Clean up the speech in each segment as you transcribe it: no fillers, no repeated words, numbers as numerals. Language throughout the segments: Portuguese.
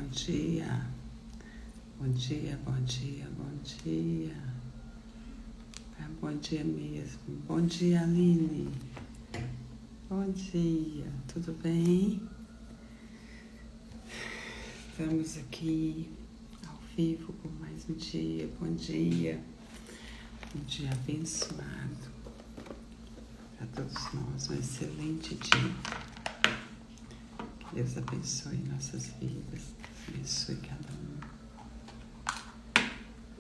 Bom dia, bom dia, bom dia, bom dia. Bom dia mesmo. Bom dia, Aline. Bom dia, tudo bem? Estamos aqui ao vivo por mais um dia. Bom dia. Um dia abençoado para todos nós. Um excelente dia. Que Deus abençoe nossas vidas. Abençoe cada um.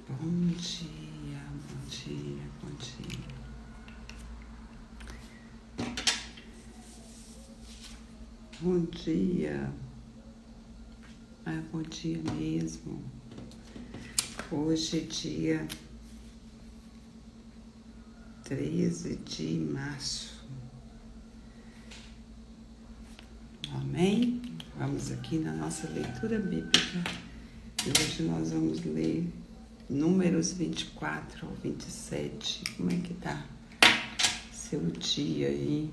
Bom dia, bom dia, bom dia. Bom dia. Bom dia mesmo. Hoje é dia 13 de março. Amém? Vamos aqui na nossa leitura bíblica. E hoje nós vamos ler Números 24 ao 27. Como é que tá seu dia aí?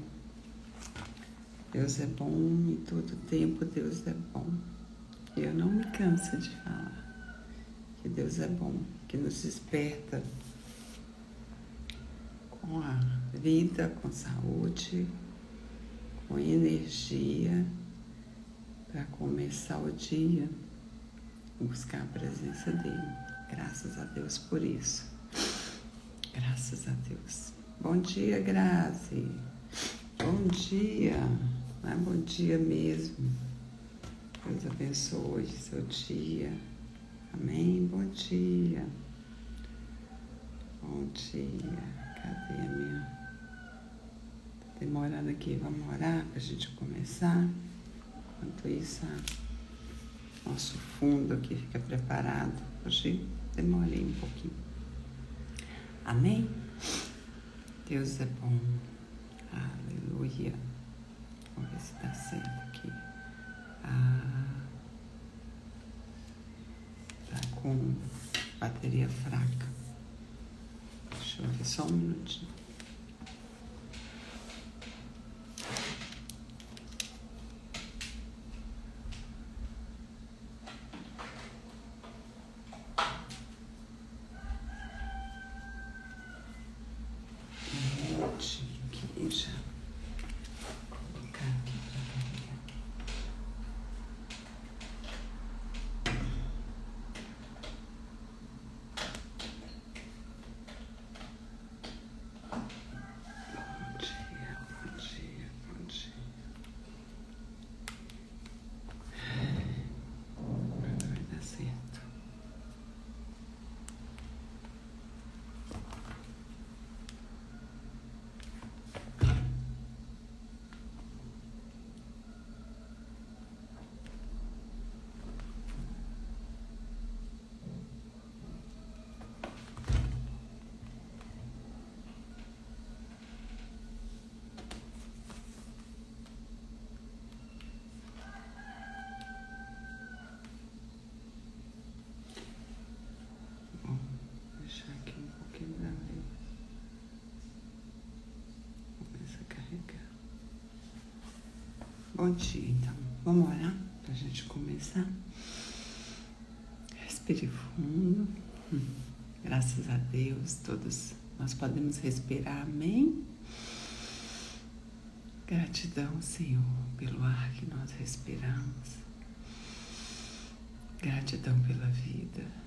Deus é bom e todo tempo Deus é bom. Eu não me canso de falar que Deus é bom, que nos desperta com a vida, com saúde, com energia para começar o dia e buscar a presença dele. Graças a Deus por isso. Graças a Deus. Bom dia, Grazi. Bom dia. Bom dia mesmo. Deus abençoe seu dia. Amém? Bom dia. Bom dia. Cadê a minha? Tá demorando aqui. Vamos orar para a gente começar. Enquanto isso, nosso fundo aqui fica preparado. Hoje demorei um pouquinho. Amém? Deus é bom. Aleluia. Vamos ver se está certo aqui. Tá com bateria fraca. Deixa eu ver só um minutinho. Aqui já. Colocar aqui para carregar. Bom dia, bom dia, bom dia. Agora vai dar certo. Deixar aqui um pouquinho da vez. Começa a carregar. Bom dia, então. Vamos orar para a gente começar? Respire fundo. Graças a Deus, todos nós podemos respirar. Amém? Gratidão, Senhor, pelo ar que nós respiramos. Gratidão pela vida.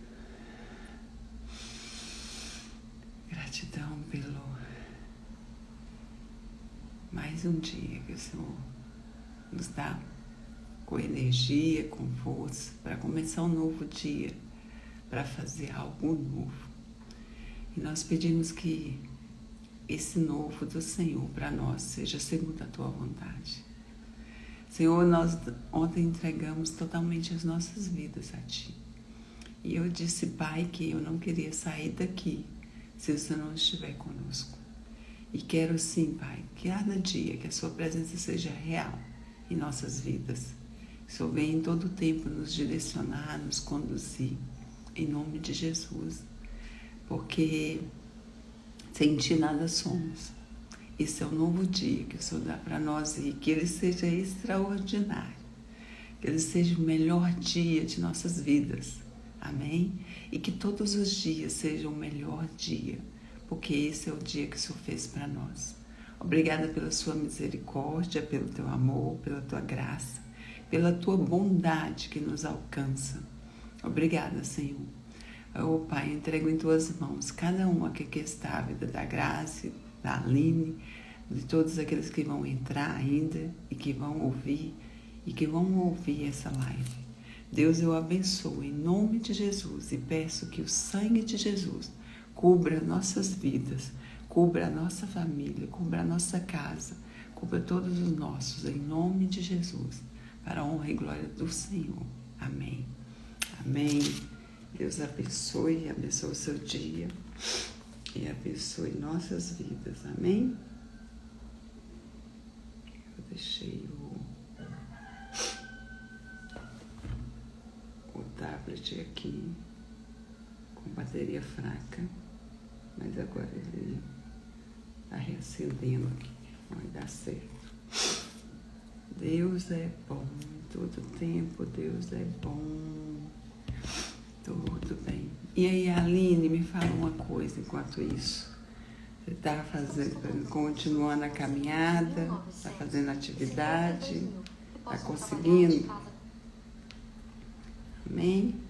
Gratidão pelo mais um dia que o Senhor nos dá com energia, com força, para começar um novo dia, para fazer algo novo. E nós pedimos que esse novo do Senhor para nós seja segundo a Tua vontade. Senhor, nós ontem entregamos totalmente as nossas vidas a Ti. E eu disse, Pai, que eu não queria sair daqui se o Senhor não estiver conosco. E quero sim, Pai, que cada dia que a Sua presença seja real em nossas vidas. Que o Senhor venha em todo o tempo nos direcionar, nos conduzir, em nome de Jesus. Porque sem Ti nada somos. Esse é o novo dia que o Senhor dá para nós e que ele seja extraordinário. que ele seja o melhor dia de nossas vidas. Amém? E que todos os dias sejam o melhor dia, porque esse é o dia que o Senhor fez para nós. Obrigada pela sua misericórdia, pelo teu amor, pela tua graça, pela tua bondade que nos alcança. Obrigada, Senhor. Oh, Pai, entrego em tuas mãos cada um aqui que está, a vida da Graça, da Aline, de todos aqueles que vão entrar ainda e que vão ouvir essa live. Deus, eu abençoo em nome de Jesus e peço que o sangue de Jesus cubra nossas vidas, cubra a nossa família, cubra a nossa casa, cubra todos os nossos, em nome de Jesus, para a honra e glória do Senhor. Amém. Amém. Deus abençoe o seu dia e abençoe nossas vidas. Amém. Eu deixei o tablet aqui com bateria fraca, mas agora ele está reacendendo aqui, vai dar certo. Deus é bom em todo tempo, Deus é bom, tudo bem. E aí, Aline, me fala uma coisa enquanto isso. Você está continuando a caminhada, está fazendo atividade, está conseguindo? Amém?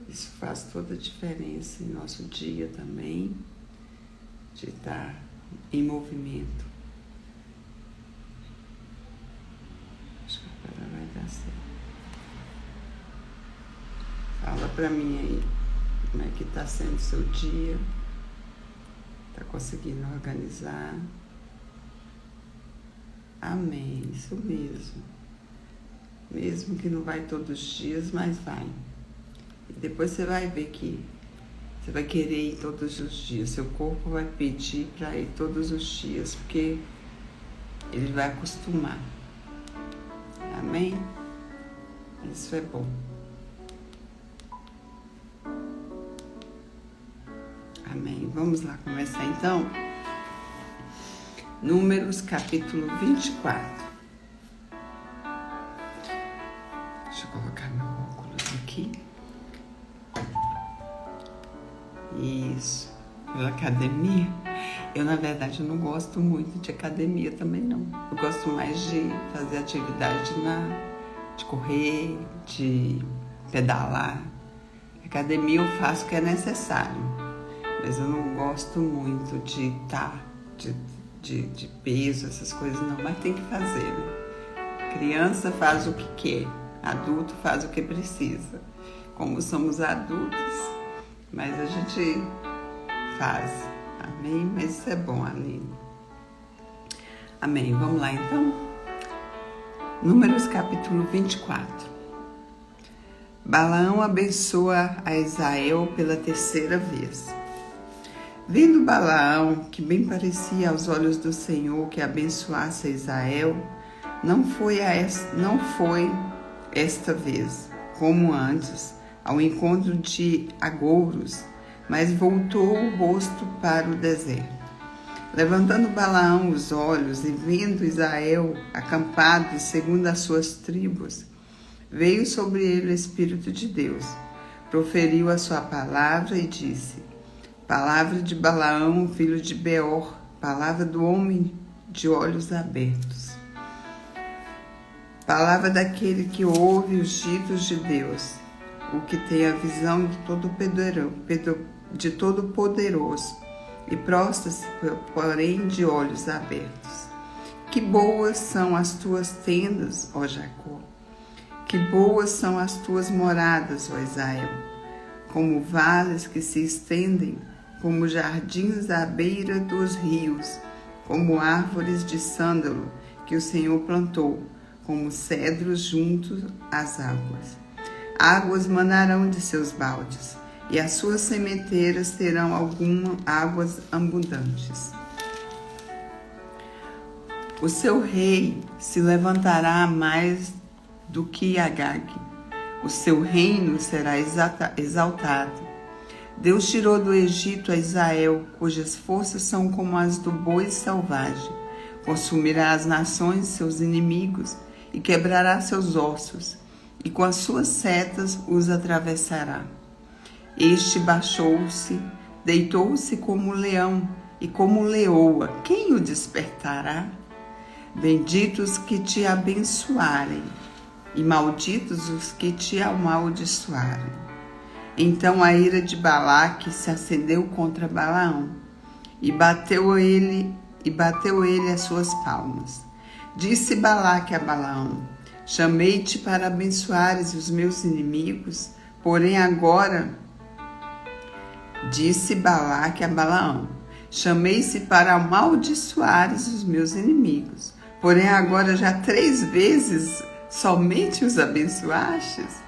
Isso faz toda a diferença em nosso dia também, de estar em movimento. Acho que agora vai dar certo. Fala pra mim aí, como é que está sendo o seu dia? Está conseguindo organizar? Amém, isso mesmo. Mesmo que não vai todos os dias, mas vai. E depois você vai ver que você vai querer ir todos os dias. Seu corpo vai pedir para ir todos os dias, porque ele vai acostumar. Amém? Isso é bom. Amém. Vamos lá começar então? Números capítulo 24. Deixa eu colocar meu óculos aqui. Isso. Pela academia. Eu, na verdade, não gosto muito de academia também, não. Eu gosto mais de fazer atividade de correr, de pedalar. Academia eu faço o que é necessário, mas eu não gosto muito de peso, essas coisas não, mas tem que fazer, né? Criança faz o que quer, adulto faz o que precisa. Como somos adultos, mas a gente faz. Amém? Mas isso é bom, Aline. Amém. Vamos lá então? Números capítulo 24. Balaão abençoa a Israel pela terceira vez. Vendo Balaão que bem parecia aos olhos do Senhor que abençoasse a Israel, não foi esta vez, como antes, ao encontro de agouros, mas voltou o rosto para o deserto. Levantando Balaão os olhos e vendo Israel acampado segundo as suas tribos, veio sobre ele o Espírito de Deus, proferiu a sua palavra e disse: Palavra de Balaão, filho de Beor, palavra do homem de olhos abertos. Palavra daquele que ouve os ditos de Deus, o que tem a visão de Todo-Poderoso, e prostra-se, porém, de olhos abertos. Que boas são as tuas tendas, ó Jacó! Que boas são as tuas moradas, ó Israel! Como vales que se estendem, como jardins à beira dos rios, como árvores de sândalo que o Senhor plantou, como cedros junto às águas. Águas manarão de seus baldes, e as suas sementeiras terão algumas águas abundantes. O seu rei se levantará mais do que Agag, o seu reino será exaltado. Deus tirou do Egito a Israel, cujas forças são como as do boi selvagem. Consumirá as nações, seus inimigos, e quebrará seus ossos, e com as suas setas os atravessará. Este baixou-se, deitou-se como leão e como leoa. Quem o despertará? Benditos que te abençoarem, e malditos os que te amaldiçoarem. Então a ira de Balaque se acendeu contra Balaão, e bateu ele as suas palmas. Disse Balaque a Balaão: chamei-te para abençoares os meus inimigos, porém agora... Disse Balaque a Balaão: chamei-te para amaldiçoares os meus inimigos, porém agora já 3 vezes somente os abençoastes?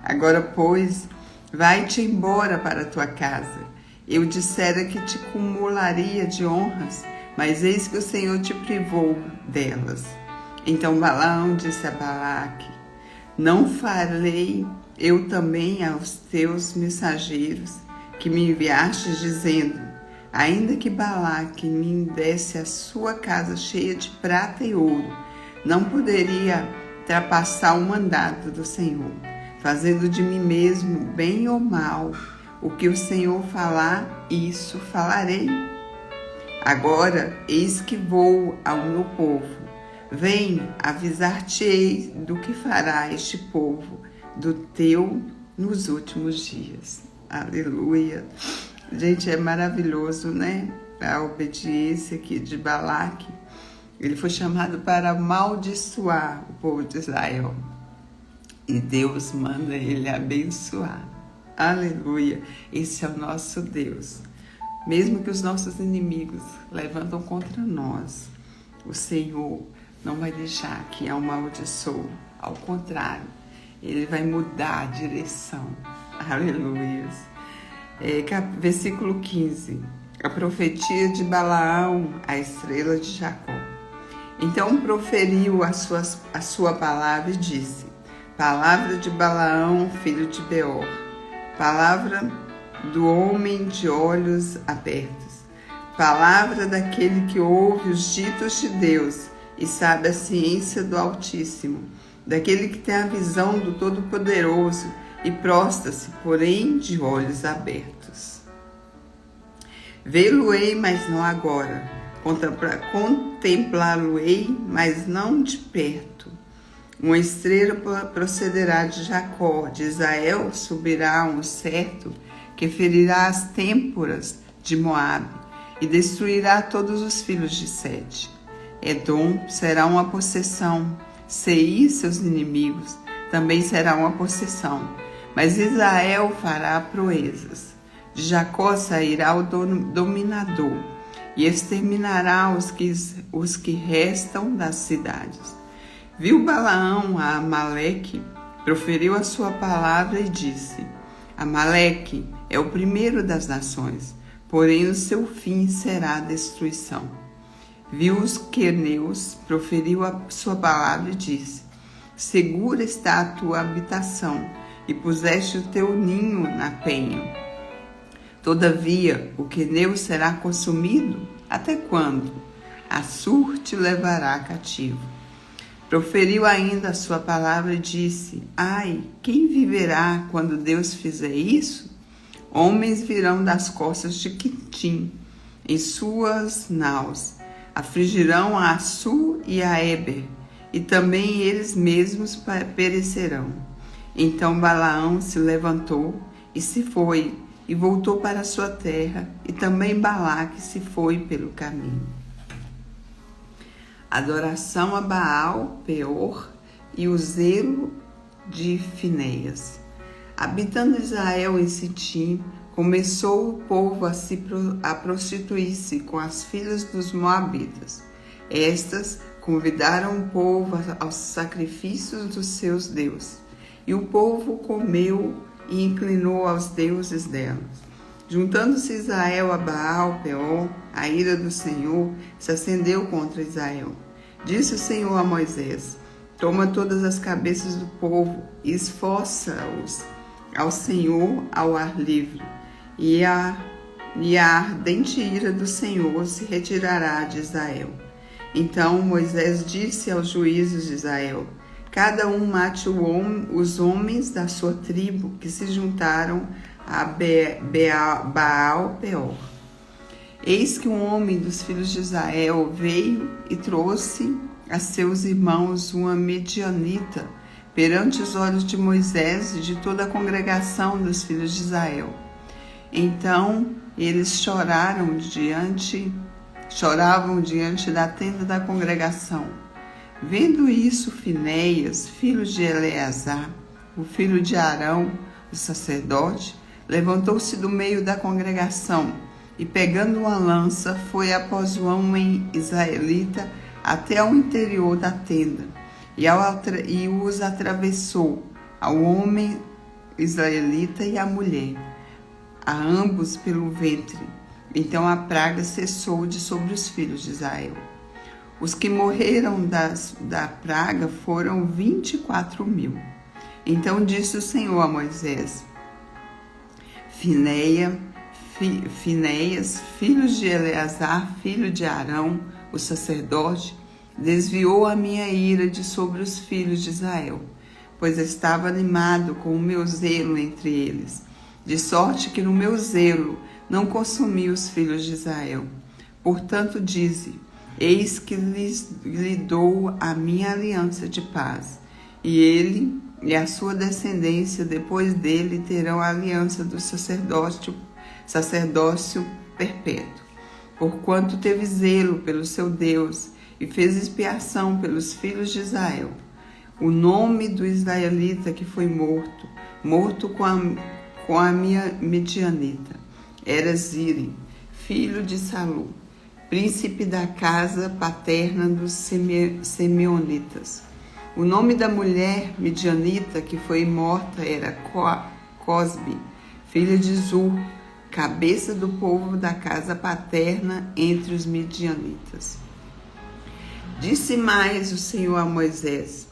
Agora, pois, vai-te embora para a tua casa. Eu dissera que te cumularia de honras, mas eis que o Senhor te privou delas. Então Balaão disse a Balaque: não farei eu também aos teus mensageiros que me enviastes, dizendo: ainda que Balaque me desse a sua casa cheia de prata e ouro, não poderia trapassar o mandado do Senhor, fazendo de mim mesmo, bem ou mal, o que o Senhor falar, isso falarei. Agora, eis que vou ao meu povo. Vem, avisar-te-ei do que fará este povo do teu nos últimos dias. Aleluia. Gente, é maravilhoso, né? A obediência aqui de Balaque. Ele foi chamado para amaldiçoar o povo de Israel. E Deus manda ele abençoar. Aleluia. Esse é o nosso Deus. Mesmo que os nossos inimigos levantam contra nós, o Senhor não vai deixar que amaldiçoe. Ao contrário, Ele vai mudar a direção. Aleluia. Versículo 15. A profetia de Balaão, a estrela de Jacó. Então proferiu a sua palavra e disse: palavra de Balaão, filho de Beor, palavra do homem de olhos abertos, palavra daquele que ouve os ditos de Deus e sabe a ciência do Altíssimo, daquele que tem a visão do Todo-Poderoso e prostra-se, porém, de olhos abertos. Vê-lo-ei, mas não agora, contemplá-lo-ei, mas não de perto. Uma estrela procederá de Jacó, de Israel subirá um certo que ferirá as têmporas de Moabe e destruirá todos os filhos de Sete. Edom será uma possessão, Seir, seus inimigos, também será uma possessão, mas Israel fará proezas. De Jacó sairá o dominador e exterminará os que restam das cidades. Viu Balaão a Amaleque, proferiu a sua palavra e disse: Amaleque é o primeiro das nações, porém o seu fim será a destruição. Viu os queneus, proferiu a sua palavra e disse: segura está a tua habitação, e puseste o teu ninho na penha. Todavia, o queneu será consumido? Até quando? Assur te levará cativo. Proferiu ainda a sua palavra e disse: ai, quem viverá quando Deus fizer isso? Homens virão das costas de Quitim, em suas naus, afligirão a Assur e a Eber, e também eles mesmos perecerão. Então Balaão se levantou e se foi, e voltou para a sua terra, e também Balaque se foi pelo caminho. Adoração a Baal, Peor e o zelo de Finéias. Habitando Israel em Sitim, começou o povo a prostituir-se com as filhas dos moabitas. Estas convidaram o povo aos sacrifícios dos seus deuses, e o povo comeu e inclinou aos deuses delas. Juntando-se Israel a Baal, Peor, a ira do Senhor se acendeu contra Israel. Disse o Senhor a Moisés: toma todas as cabeças do povo e esforça-os ao Senhor ao ar livre, e a ardente ira do Senhor se retirará de Israel. Então Moisés disse aos juízes de Israel: cada um mate os homens da sua tribo que se juntaram a Baal-peor. Eis que um homem dos filhos de Israel veio e trouxe a seus irmãos uma medianita perante os olhos de Moisés e de toda a congregação dos filhos de Israel. Então eles choravam diante da tenda da congregação. Vendo isso, Finéias, filho de Eleazar, o filho de Arão, o sacerdote, levantou-se do meio da congregação e, pegando uma lança, foi após o homem israelita até ao interior da tenda e os atravessou, ao homem israelita e à mulher, a ambos pelo ventre. Então a praga cessou de sobre os filhos de Israel. Os que morreram da praga foram 24.000. Então disse o Senhor a Moisés: Finéias, filho de Eleazar, filho de Arão, o sacerdote, desviou a minha ira de sobre os filhos de Israel, pois estava animado com o meu zelo entre eles, de sorte que no meu zelo não consumi os filhos de Israel. Portanto dize: eis que lhe dou a minha aliança de paz, e ele e a sua descendência depois dele terão a aliança do sacerdócio perpétuo. Porquanto teve zelo pelo seu Deus e fez expiação pelos filhos de Israel. O nome do israelita que foi morto com a minha medianita, era Zire, filho de Salu, príncipe da casa paterna dos Simeonitas. O nome da mulher midianita que foi morta era Cosbe, filha de Zur, cabeça do povo da casa paterna entre os midianitas. Disse mais o Senhor a Moisés: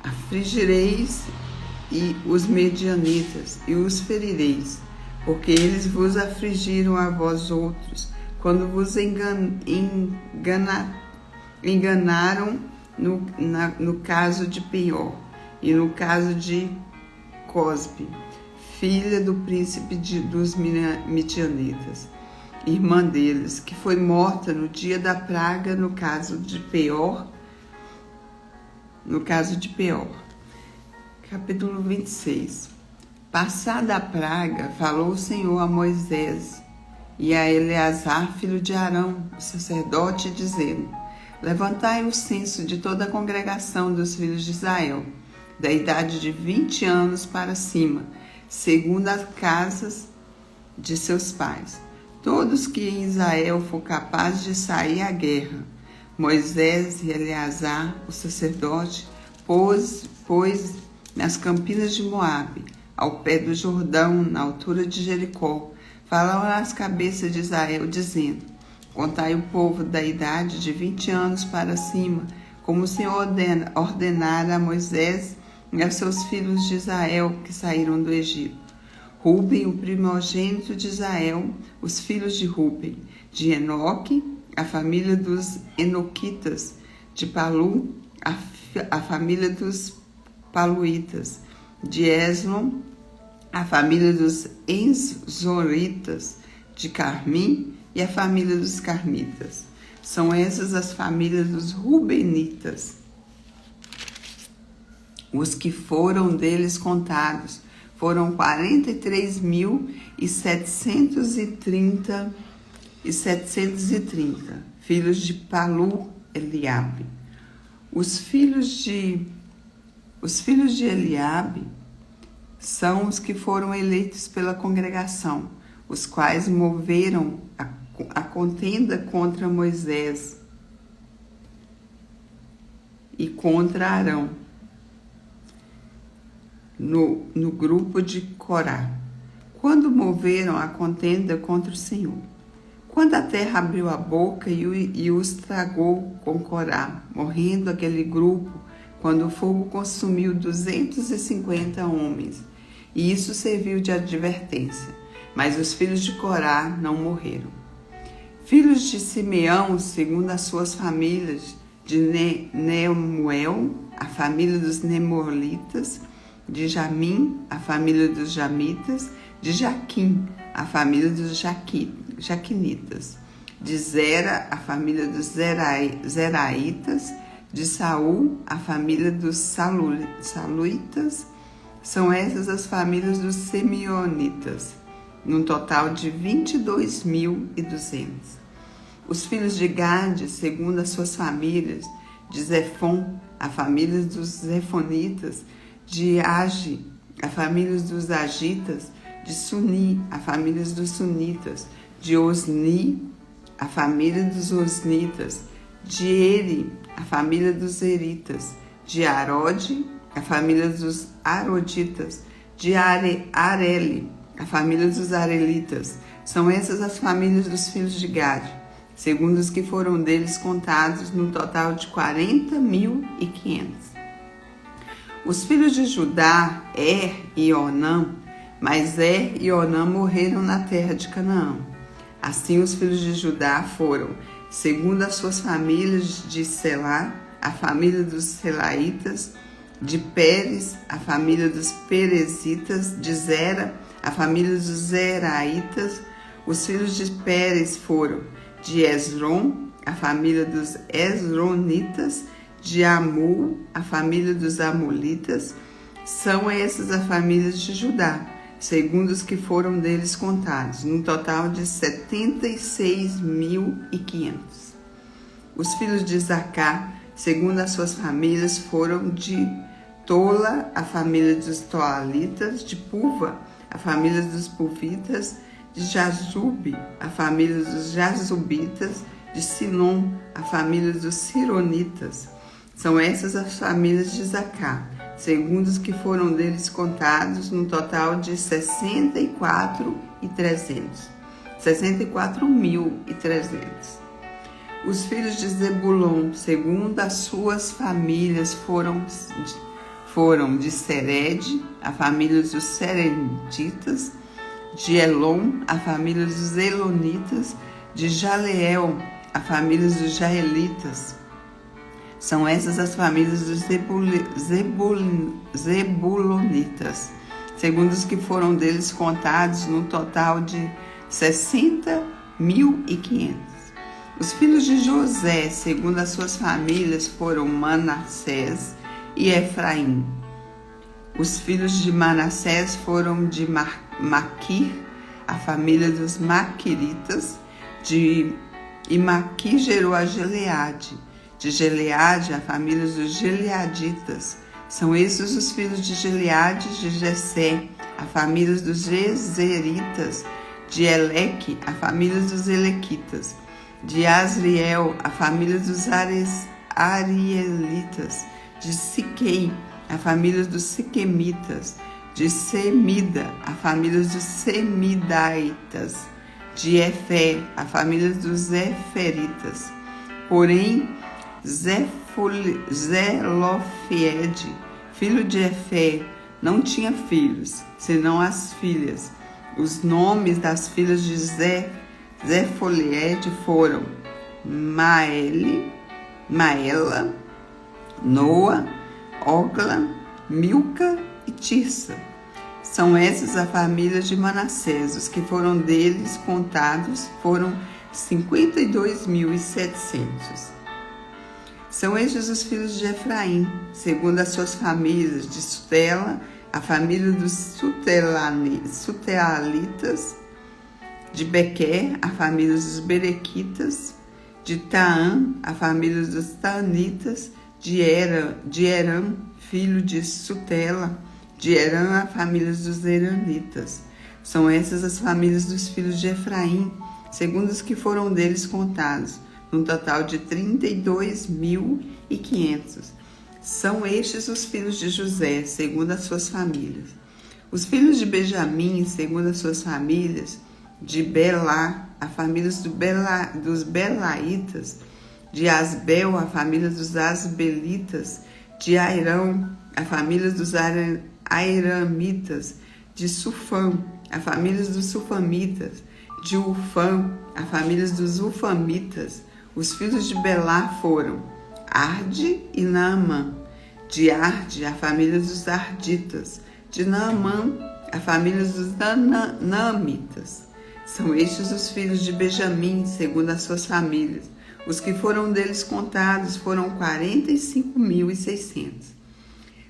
afligireis os medianitas e os ferireis, porque eles vos afligiram a vós outros, quando vos enganaram no caso de Peor e no caso de Cosbe, filha do príncipe dos midianitas, irmã deles, que foi morta no dia da praga no caso de Peor. Capítulo 26. Passada a praga, falou o Senhor a Moisés e a Eleazar, filho de Arão, o sacerdote, dizendo: levantai o censo de toda a congregação dos filhos de Israel, da idade de 20 anos para cima, segundo as casas de seus pais, todos que em Israel for capaz de sair à guerra. Moisés e Eleazar, o sacerdote, pôs nas campinas de Moabe, ao pé do Jordão, na altura de Jericó, falaram às cabeças de Israel, dizendo: contai o povo da idade de 20 anos para cima, como o Senhor ordenara a Moisés e aos seus filhos de Israel que saíram do Egito. Ruben, o primogênito de Israel, os filhos de Ruben, de Enoque, a família dos Enoquitas, de Palu, a família dos Paluitas, de Eslon, a família dos Enzoritas, de Carmim e a família dos Carmitas. São essas as famílias dos Rubenitas. Os que foram deles contados foram 43.730 filhos de Palu, Eliabe. Os filhos de Eliabe são os que foram eleitos pela congregação, os quais moveram a contenda contra Moisés e contra Arão no grupo de Corá, quando moveram a contenda contra o Senhor. Quando a terra abriu a boca e os tragou com Corá, morrendo aquele grupo, quando o fogo consumiu 250 homens, e isso serviu de advertência, mas os filhos de Corá não morreram. Filhos de Simeão, segundo as suas famílias, de Nemuel, a família dos Nemorlitas, de Jamim, a família dos Jamitas, de Jaquim, a família dos Jaquinitas, de Zera, a família dos Zeraitas, de Saul, a família dos Saluitas. São essas as famílias dos Simeonitas, num total de 22.200. Os filhos de Gade, segundo as suas famílias, de Zefon, a família dos Zefonitas, de Agi, a família dos Agitas, de Suni, a família dos Sunitas, de Osni, a família dos Osnitas, de Eri, a família dos Eritas, de Arode, a família dos Aroditas, de Areli, a família dos Arelitas. São essas as famílias dos filhos de Gade, segundo os que foram deles contados, no total de 40.500. Os filhos de Judá, e Onã, mas e Onã morreram na terra de Canaã. Assim os filhos de Judá foram, segundo as suas famílias, de Selá, a família dos Selaitas, de Pérez, a família dos Perezitas, de Zera, a família dos Zeraitas. Os filhos de Pérez foram de Esrom, a família dos Esronitas, de Amul, a família dos Amulitas. São essas as famílias de Judá, segundo os que foram deles contados, num total de 76.500. Os filhos de Zacá, segundo as suas famílias, foram de Tola, a família dos Toalitas, de Puva, a família dos Puvitas, de Jazube, a família dos Jazubitas, de Sinom, a família dos Sironitas. São essas as famílias de Zacá, segundo os que foram deles contados, no total de 64.300. Os filhos de Zebulon, segundo as suas famílias, foram de Sered, a família dos Sereditas, de Elon, a família dos Elonitas, de Jaleel, a família dos Jaelitas. São essas as famílias dos Zebulonitas, segundo os que foram deles contados, no total de 60.500. Os filhos de José, segundo as suas famílias, foram Manassés e Efraim. Os filhos de Manassés foram de Maquir, a família dos Maquiritas, e Maquir gerou a Gileade. De Gileade, a família dos Gileaditas. São esses os filhos de Gileade, de Jessé, a família dos Gezeritas. De Eleque, a família dos Elequitas. De Asriel, a família dos Arielitas. De Siquém, a família dos Siquemitas. De Semida, a família dos Semidaitas. De Efé, a família dos Eferitas. Porém, Zelofiede, filho de Efé, não tinha filhos, senão as filhas. Os nomes das filhas de Zefoliede foram Maela, Noa, Ogla, Milca e Tirsa. São essas as famílias de Manassés. Os que foram deles contados foram 52.700. São estes os filhos de Efraim, segundo as suas famílias, de Sutela, a família dos Sutealitas, de Bequer, a família dos Berequitas, de Taã, a família dos Taanitas, de Eram, filho de Sutela, de Eram, a família dos Eranitas. São essas as famílias dos filhos de Efraim, segundo os que foram deles contados, num total de 32.500. São estes os filhos de José, segundo as suas famílias. Os filhos de Benjamim, segundo as suas famílias, de Belá, a família dos Belaitas, de Asbel, a família dos Asbelitas, de Airão, a família dos Airamitas, de Sufã, a família dos Sufamitas, de Ufã, a família dos Ufamitas. Os filhos de Belá foram Arde e Naamã. De Arde, a família dos Arditas. De Naamã, a família dos Naamitas. São estes os filhos de Benjamim, segundo as suas famílias. Os que foram deles contados foram 45.600.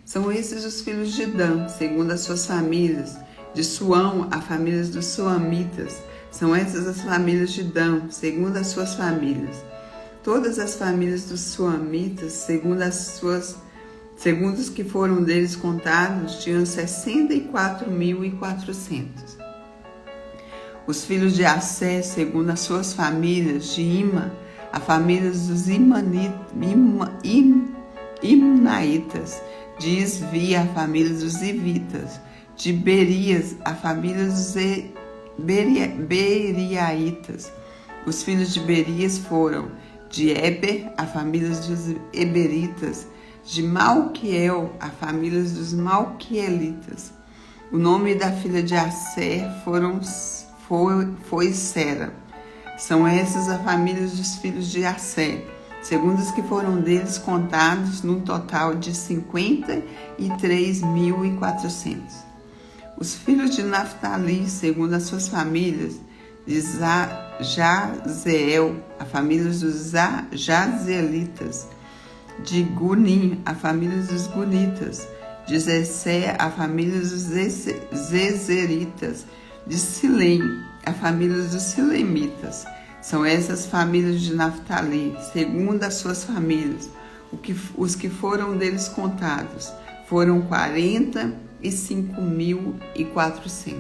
São esses os filhos de Dan, segundo as suas famílias. De Suão, a família dos Suamitas. São essas as famílias de Dan, segundo as suas famílias. Todas as famílias dos Suamitas, segundo os que foram deles contados, tinham 64.400. Os filhos de Assé, segundo as suas famílias, de Ima, a família dos Imnaitas. De Isvi, a família dos Ivitas. De Berias, a família dos Beriaitas. Os filhos de Berias foram de Eber, a família dos Eberitas. De Malquiel, a família dos Malquielitas. O nome da filha de Assé foi Sera. São essas as famílias dos filhos de Assé, segundo os que foram deles contados, num total de 53.400. Os filhos de Naftali, segundo as suas famílias, de Jazeel, a família dos Jazelitas. De Gunim, a família dos Gunitas. De Zessé, a família dos Zezeritas. De Silém, a família dos Silemitas. São essas famílias de Naftali, segundo as suas famílias. Os que foram deles contados foram 45.400.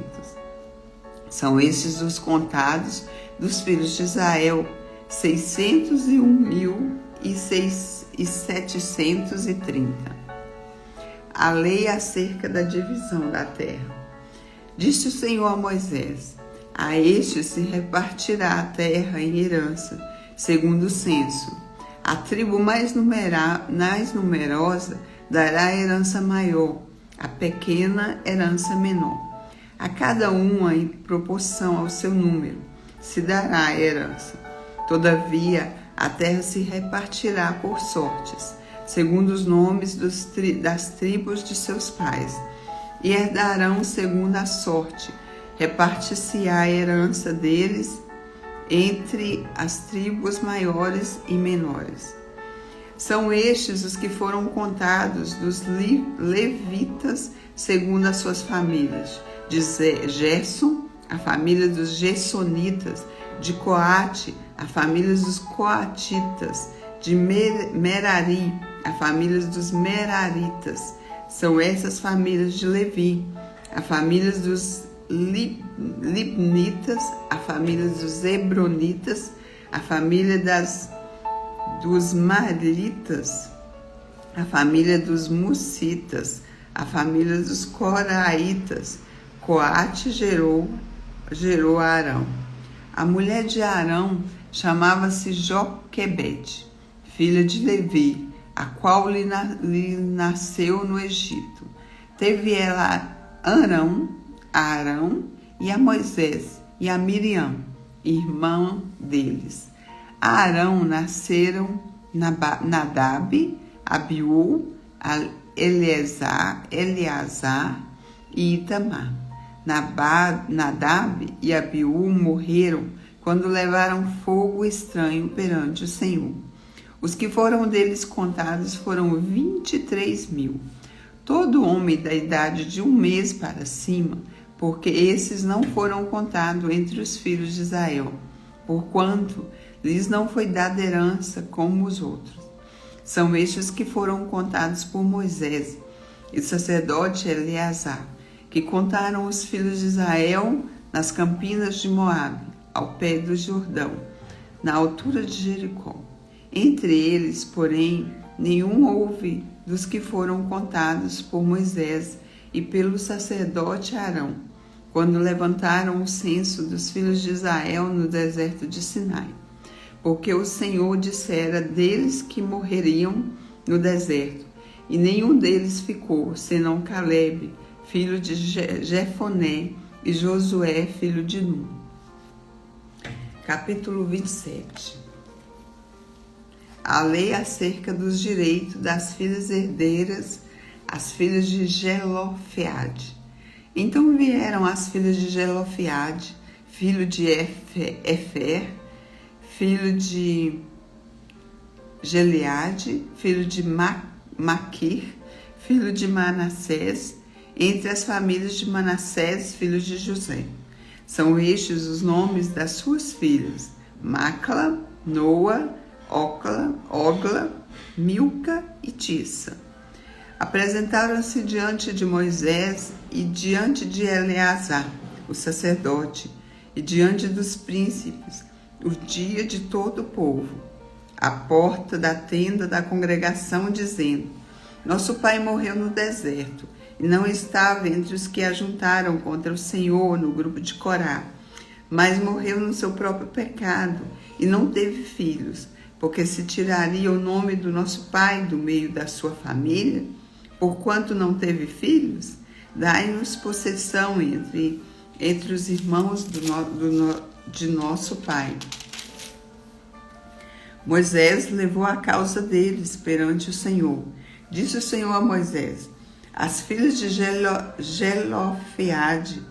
São estes os contados dos filhos de Israel, 601.730. A lei acerca da divisão da terra. Disse o Senhor a Moisés: a este se repartirá a terra em herança, segundo o censo. A tribo mais numerosa dará a herança maior, a pequena herança menor. A cada uma em proporção ao seu número se dará a herança. Todavia, a terra se repartirá por sortes, segundo os nomes das tribos de seus pais, e herdarão segundo a sorte. Repartir-se-á a herança deles entre as tribos maiores e menores. São estes os que foram contados dos levitas, segundo as suas famílias. De Gerson, a família dos Gersonitas. De Coate, a família dos Coatitas. De Merari, a família dos Meraritas. São essas famílias de Levi. A família dos Libnitas, a família dos Hebronitas, a família dos Maritas, a família dos Musitas, a família dos Coraitas. Coate gerou Arão. A mulher de Arão chamava-se Joquebede, filha de Levi, a qual lhe nasceu no Egito. Teve ela Arão e a Moisés e a Miriam, irmã deles. A Arão nasceram Nadab, Abiú, Eleazar e Itamar. Nadab e Abiú morreram quando levaram fogo estranho perante o Senhor. Os que foram deles contados foram 23.000. Todo homem da idade de 1 mês para cima, porque esses não foram contados entre os filhos de Israel, porquanto lhes não foi dada herança como os outros. São estes que foram contados por Moisés e o sacerdote Eleazar, que contaram os filhos de Israel nas campinas de Moabe, ao pé do Jordão, na altura de Jericó. Entre eles, porém, nenhum houve dos que foram contados por Moisés e pelo sacerdote Arão, quando levantaram o censo dos filhos de Israel no deserto de Sinai. Porque o Senhor dissera deles que morreriam no deserto, e nenhum deles ficou, senão Calebe, filho de Jefoné, e Josué, filho de Nun. Capítulo 27. a lei acerca dos direitos das filhas herdeiras, as filhas de Zelofeade. Então vieram as filhas de Zelofeade, filho de Efer, filho de Gileade, filho de Maquir, filho de Manassés, entre as famílias de Manassés, filho de José. São estes os nomes das suas filhas: Macla, Noa, Ogla, Milca e Tissa. Apresentaram-se diante de Moisés e diante de Eleazar, o sacerdote, e diante dos príncipes, o dia de todo o povo, à porta da tenda da congregação, dizendo: Nosso pai morreu no deserto, e não estava entre os que ajuntaram contra o Senhor no grupo de Corá, mas morreu no seu próprio pecado, e não teve filhos, porque se tiraria o nome do nosso pai do meio da sua família, porquanto não teve filhos. Dai-nos possessão entre os irmãos de nosso pai. Moisés levou a causa deles perante o Senhor. Disse o Senhor a Moisés: As filhas de Zelofeade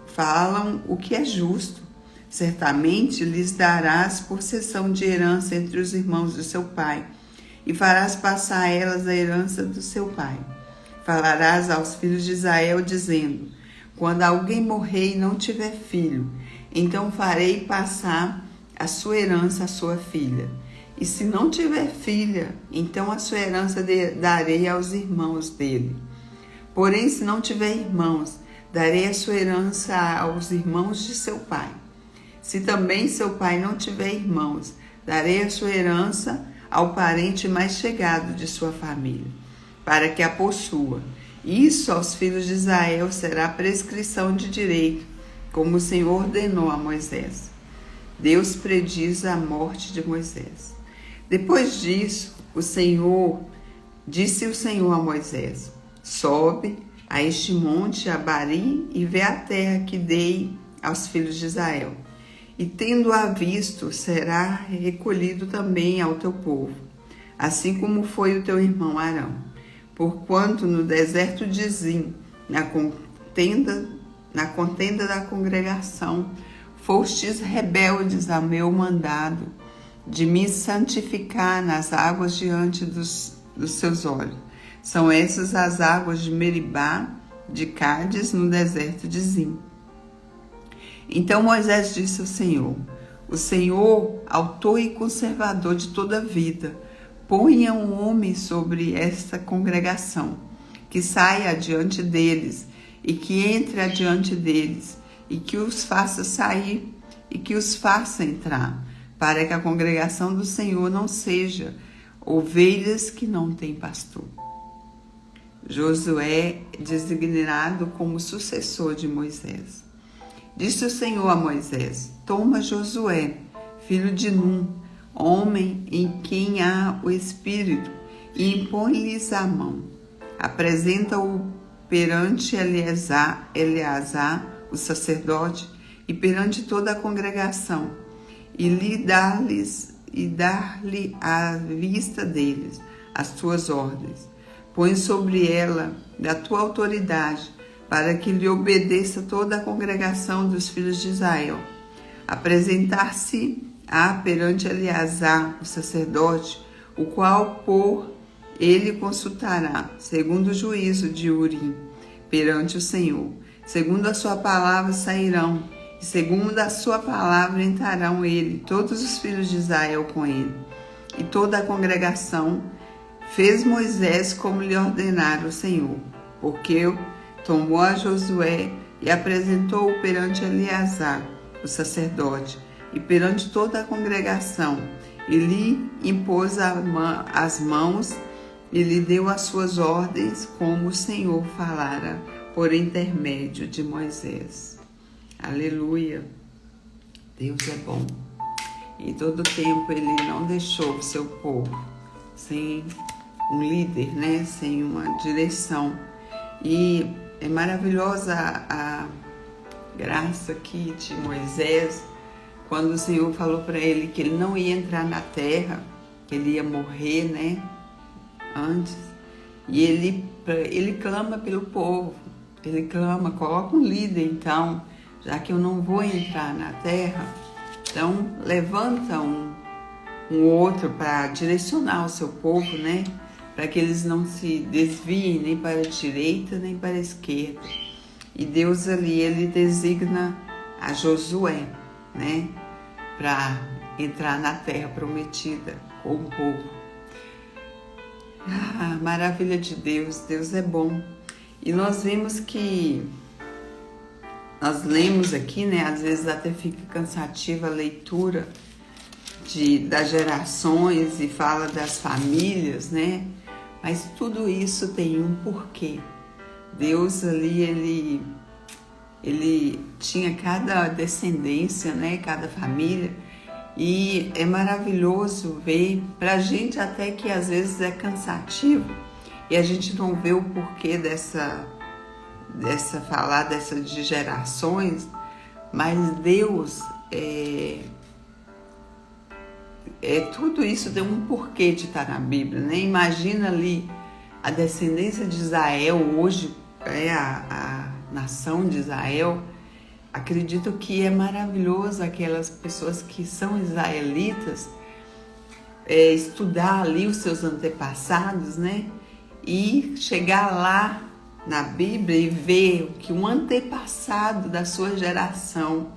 falam o que é justo. Certamente lhes darás possessão de herança entre os irmãos de seu pai, e farás passar a elas a herança do seu pai. Falarás aos filhos de Israel, dizendo: Quando alguém morrer e não tiver filho, então farei passar a sua herança à sua filha. E se não tiver filha, então a sua herança darei aos irmãos dele. Porém, se não tiver irmãos, darei a sua herança aos irmãos de seu pai. Se também seu pai não tiver irmãos, darei a sua herança ao parente mais chegado de sua família, para que a possua. Isso aos filhos de Israel será prescrição de direito, como o Senhor ordenou a Moisés. Deus prediz a morte de Moisés. Depois disso, disse o Senhor a Moisés: Sobe a este monte Abari e vê a terra que dei aos filhos de Israel. E tendo-a visto, será recolhido também ao teu povo, assim como foi o teu irmão Arão. Porquanto no deserto de Zim, na contenda da congregação, fostes rebeldes ao meu mandado, de me santificar nas águas diante dos seus olhos. São essas as águas de Meribá, de Cádiz, no deserto de Zim. Então Moisés disse ao Senhor: O Senhor, autor e conservador de toda a vida, ponha um homem sobre esta congregação, que saia adiante deles, e que entre adiante deles, e que os faça sair, e que os faça entrar, para que a congregação do Senhor não seja ovelhas que não têm pastor. Josué é designado como sucessor de Moisés. Disse o Senhor a Moisés: Toma Josué, filho de Num, homem em quem há o Espírito, e impõe-lhes a mão. Apresenta-o perante Eleazar, o sacerdote, e perante toda a congregação, e dar-lhe à vista deles as tuas ordens. Põe sobre ela da tua autoridade, para que lhe obedeça toda a congregação dos filhos de Israel. Apresentar-se-á perante Eleazar, o sacerdote, o qual por ele consultará, segundo o juízo de Urim, perante o Senhor. Segundo a sua palavra sairão, e segundo a sua palavra entrarão ele, todos os filhos de Israel com ele. E toda a congregação fez Moisés como lhe ordenara o Senhor, porque tomou a Josué e apresentou-o perante Eleazar, o sacerdote, e perante toda a congregação, e lhe impôs as mãos e lhe deu as suas ordens, como o Senhor falara por intermédio de Moisés. Aleluia! Deus é bom. Em todo tempo Ele não deixou o seu povo sem um líder, sem uma direção. E é maravilhosa a graça aqui de Moisés, quando o Senhor falou para ele que ele não ia entrar na terra ele ia morrer, né, antes, e ele clama pelo povo, ele clama, coloca um líder então, já que eu não vou entrar na terra, então levanta um outro para direcionar o seu povo, né, para que eles não se desviem nem para a direita nem para a esquerda. E Deus ali, ele designa a Josué, né, para entrar na terra prometida com o povo. Ah, maravilha de Deus, Deus é bom. E nós vemos que, nós lemos aqui, né, às vezes até fica cansativa a leitura das gerações e fala das famílias, né, mas tudo isso tem um porquê. Deus ali, ele tinha cada descendência, né, cada família, e é maravilhoso ver, pra gente até que às vezes é cansativo, e a gente não vê o porquê dessa de gerações, mas Deus, tudo isso tem um porquê de estar na Bíblia, né? Imagina ali a descendência de Israel hoje, a nação de Israel. Acredito que é maravilhoso aquelas pessoas que são israelitas estudar ali os seus antepassados, né? E chegar lá na Bíblia e ver que um antepassado da sua geração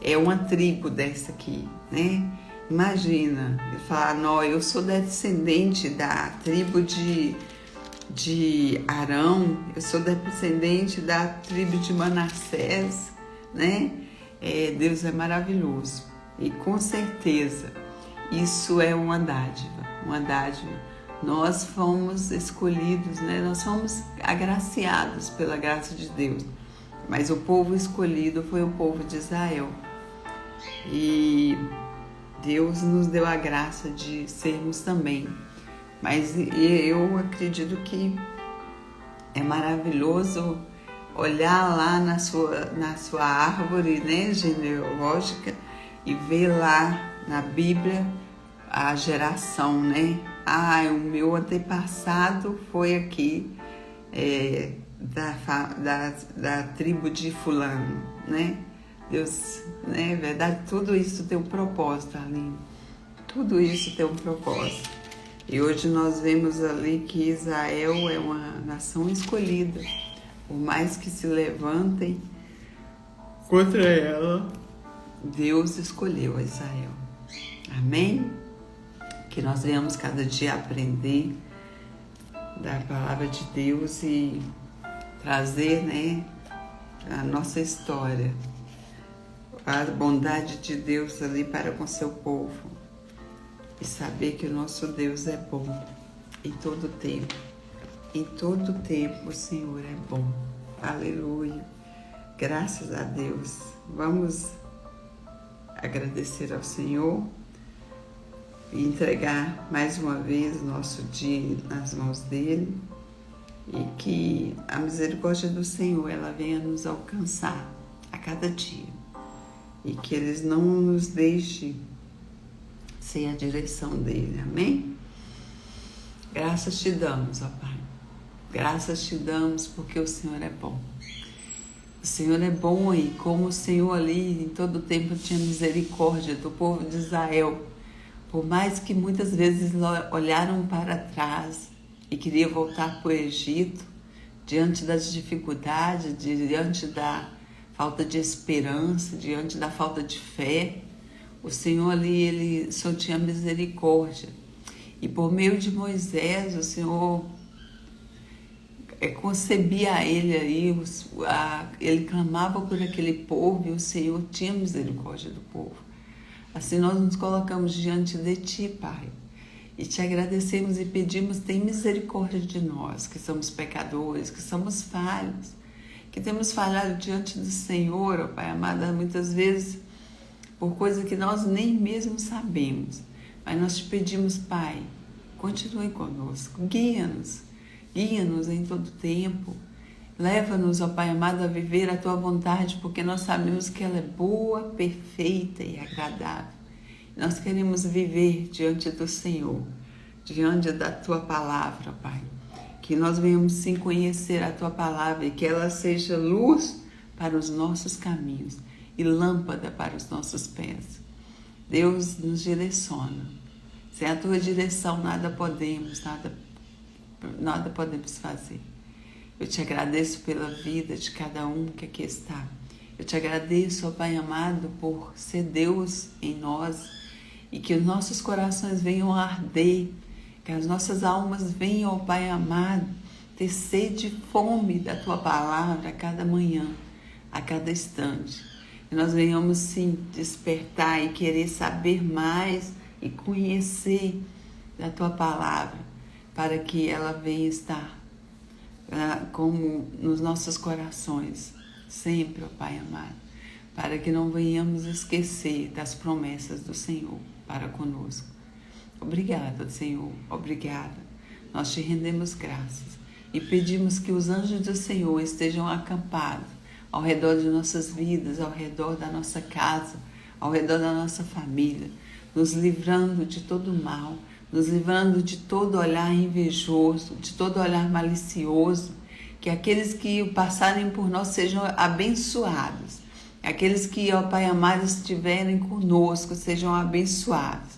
é uma tribo dessa aqui, né? Imagina, ele fala, não, eu sou descendente da tribo de Arão, eu sou descendente da tribo de Manassés, né? Deus é maravilhoso e com certeza isso é uma dádiva, uma dádiva. Nós fomos escolhidos, né? Nós fomos agraciados pela graça de Deus, mas o povo escolhido foi o povo de Israel e Deus nos deu a graça de sermos também. Mas eu acredito que é maravilhoso olhar lá na sua árvore, né, genealógica e ver lá na Bíblia a geração, né? Ah, o meu antepassado foi aqui da tribo de fulano, né? Deus, né? É verdade, tudo isso tem um propósito, Aline. Tudo isso tem um propósito. E hoje nós vemos ali que Israel é uma nação escolhida. Por mais que se levantem contra ela, Deus escolheu a Israel. Amém? Que nós venhamos cada dia aprender da palavra de Deus e trazer, né, a nossa história, a bondade de Deus ali para com seu povo e saber que o nosso Deus é bom em todo tempo. Em todo tempo o Senhor é bom. Aleluia. Graças a Deus. Vamos agradecer ao Senhor e entregar mais uma vez o nosso dia nas mãos dele e que a misericórdia do Senhor ela venha nos alcançar a cada dia e que eles não nos deixem sem a direção dele. Amém? Graças te damos, ó Pai. Graças te damos porque o Senhor é bom. O Senhor é bom e como o Senhor ali em todo tempo tinha misericórdia do povo de Israel, por mais que muitas vezes olharam para trás e queriam voltar para o Egito, diante das dificuldades, diante da falta de esperança, diante da falta de fé, o Senhor ali, ele só tinha misericórdia. E por meio de Moisés, o Senhor concebia a ele aí, ele clamava por aquele povo e o Senhor tinha misericórdia do povo. Assim nós nos colocamos diante de Ti, Pai, e Te agradecemos e pedimos, tem misericórdia de nós, que somos pecadores, que somos falhos, que temos falhado diante do Senhor, ó Pai amado, muitas vezes por coisa que nós nem mesmo sabemos. Mas nós Te pedimos, Pai, continue conosco, guia-nos em todo tempo. Leva-nos, ó Pai amado, a viver a Tua vontade, porque nós sabemos que ela é boa, perfeita e agradável. Nós queremos viver diante do Senhor, diante da Tua palavra, Pai. Que nós venhamos sim conhecer a Tua palavra e que ela seja luz para os nossos caminhos e lâmpada para os nossos pés. Deus nos direciona. Sem a Tua direção nada podemos fazer. Eu te agradeço pela vida de cada um que aqui está. Eu te agradeço, ó Pai amado, por ser Deus em nós e que os nossos corações venham a arder, que as nossas almas venham, ó Pai amado, ter sede e fome da Tua palavra a cada manhã, a cada instante. Que nós venhamos sim despertar e querer saber mais e conhecer da Tua palavra, para que ela venha estar como nos nossos corações, sempre, ó Pai amado, para que não venhamos esquecer das promessas do Senhor para conosco. Obrigada, Senhor, obrigada. Nós te rendemos graças e pedimos que os anjos do Senhor estejam acampados ao redor de nossas vidas, ao redor da nossa casa, ao redor da nossa família, nos livrando de todo mal, nos livrando de todo olhar invejoso, de todo olhar malicioso, que aqueles que passarem por nós sejam abençoados, aqueles que, ó Pai amado, estiverem conosco sejam abençoados,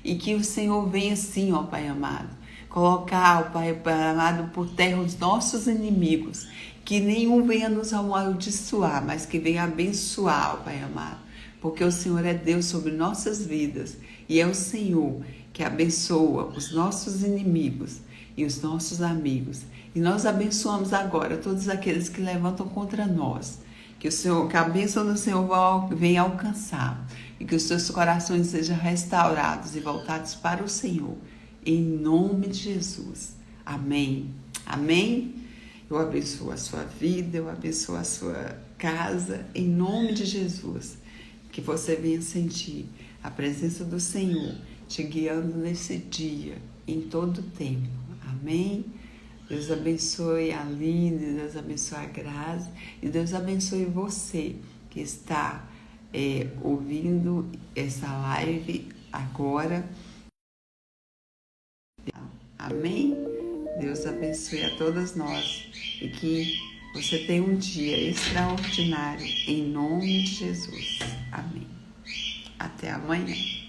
e que o Senhor venha sim, ó Pai amado, colocar, ó Pai amado, por terra os nossos inimigos, que nenhum venha nos amaldiçoar, mas que venha abençoar, ó Pai amado, porque o Senhor é Deus sobre nossas vidas, e é o Senhor que abençoa os nossos inimigos e os nossos amigos. E nós abençoamos agora todos aqueles que levantam contra nós. Que a bênção do Senhor venha alcançar e que os seus corações sejam restaurados e voltados para o Senhor. Em nome de Jesus. Amém. Amém. Eu abençoo a sua vida, eu abençoo a sua casa, em nome de Jesus. Que você venha sentir a presença do Senhor te guiando nesse dia, em todo o tempo. Amém? Deus abençoe a Aline, Deus abençoe a Grazi e Deus abençoe você que está ouvindo essa live agora. Amém? Deus abençoe a todas nós e que você tenha um dia extraordinário em nome de Jesus. Amém. Até amanhã.